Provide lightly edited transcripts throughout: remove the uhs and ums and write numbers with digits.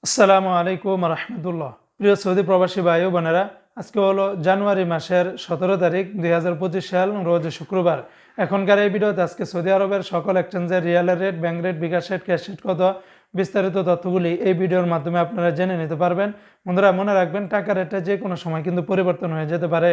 আসসালামু আলাইকুম রহমতুল্লাহ। প্রিয় সৌদি প্রবাসী ভাই ও বোনেরা, আজকে হলো জানুয়ারি মাসের 17 তারিখ 2025 সাল, রোজ শুক্রবার। এখনকার এই ভিডিওতে আজকে সৌদি আরবের সকল এক্সচেঞ্জের রিয়ালের রেট, ব্যাংক রেট, বিকাশ রেট, ক্যাশ রেট কত, বিস্তারিত তথ্যগুলি এই ভিডিওর মাধ্যমে আপনারা জেনে নিতে পারবেন। বন্ধুরা মনে রাখবেন, টাকা রেটটা যে কোনো সময় কিন্তু পরিবর্তন হয়ে যেতে পারে।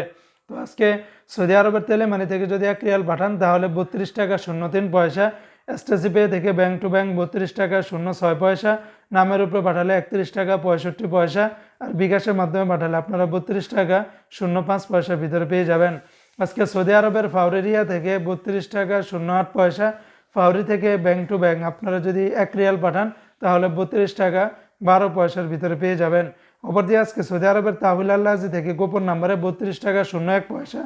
তো আজকে সৌদি আরবের তেলেমানি থেকে যদি 1 রিয়াল পাঠান তাহলে 32 টাকা 03 পয়সা, এসটিসি পে থেকে ব্যাংক টু ব্যাংক 32 টাকা 06 পয়সা, নামের উপরে পাঠালে 31 টাকা 65 পয়সা, আর বিকাশের মাধ্যমে পাঠালে আপনারা 32 টাকা 05 পয়সার ভিতরে পেয়ে যাবেন। আজকে সৌদি আরবের ফাউরেরিয়া থেকে 32 টাকা 08 পয়সা, ফাউরি থেকে ব্যাংক টু ব্যাংক আপনারা যদি 1 রিয়াল পাঠান তাহলে 32 টাকা 12 পয়সার ভিতরে পেয়ে যাবেন। অপরদিকে আজকে সৌদি আরবের তাহবিল আল্লাজি থেকে গোপন নাম্বারে 32 টাকা 01 পয়সা,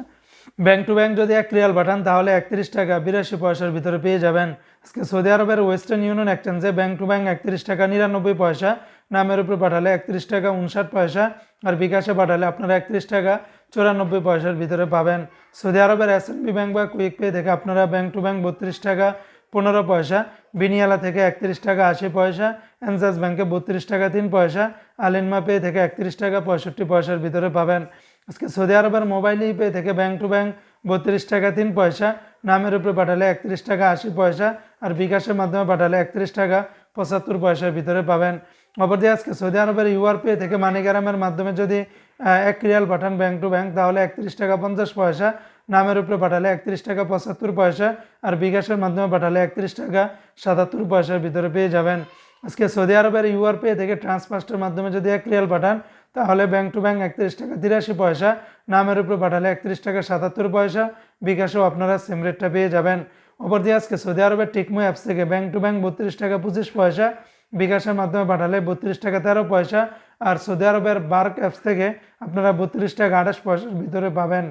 ব্যাংক টু ব্যাংক যদি 1 রিয়াল পাঠান তাহলে 31 টাকা 82 পয়সার ভিতরে পেয়ে যাবেন। আজকে সৌদি আরবের ওয়েস্টার্ন ইউনিয়ন এক্সচেঞ্জে ব্যাংক টু ব্যাংক 31 টাকা 99 পয়সা, নামের উপরে পাঠালে 31 টাকা 59 পয়সা, আর বিকাশে পাঠালে আপনারা 31 টাকা 94 পয়সার ভিতরে পাবেন। সৌদি আরবের এসএনবি ব্যাংক বা কুইক পে থেকে আপনারা ব্যাংক টু ব্যাংক 32 টাকা 15 পয়সা, বিনিয়ালা থেকে 31 টাকা 80 পয়সা, এনজাস ব্যাংকে 32 টাকা 3 পয়সা, আলিনমা পে থেকে 31 টাকা 65 পয়সার ভিতরে পাবেন। আজকে সৌদি আরবের মোবাইল পে থেকে ব্যাংক টু ব্যাংক 32 টাকা 3 পয়সা, নামের উপরে পাঠালে 31 টাকা 80 পয়সা, আর বিকাশের মাধ্যমে পাঠালে 31 টাকা 75 পয়সার ভিতরে পাবেন। অপরদিকে আজকে সৌদি আরবের ইউআর পে থেকে মানিগ্রামের মাধ্যমে যদি 1 রিয়াল পাঠান ব্যাংক টু ব্যাংক তাহলে 31 টাকা 50 পয়সা, নামের উপরে পাঠালে 31 টাকা 75 পয়সা, আর বিকাশের মাধ্যমে পাঠালে 31 টাকা 77 পয়সার ভিতরে পেয়ে যাবেন। আজকে সৌদি আরবের ইউআর পে থেকে ট্রান্সফার্স্টের মাধ্যমে যদি 1 রিয়াল পাঠান তাহলে ব্যাংক টু ব্যাংক 31 টাকা 83 পয়সা, নামের উপরে পাঠালে 31 টাকা 77 পয়সা, বিকাশেও আপনারা সেম রেটটা পেয়ে যাবেন। অপরদিকে আজকে সৌদি আরবের টিকমো অ্যাপস থেকে ব্যাংক টু ব্যাংক 32 টাকা 25 পয়সা, বিকাশের মাধ্যমে পাঠালে 32 টাকা 13 পয়সা, আর সৌদি আরবের বার্ক অ্যাপস থেকে আপনারা 32 টাকা 28 পয়সার ভিতরে পাবেন।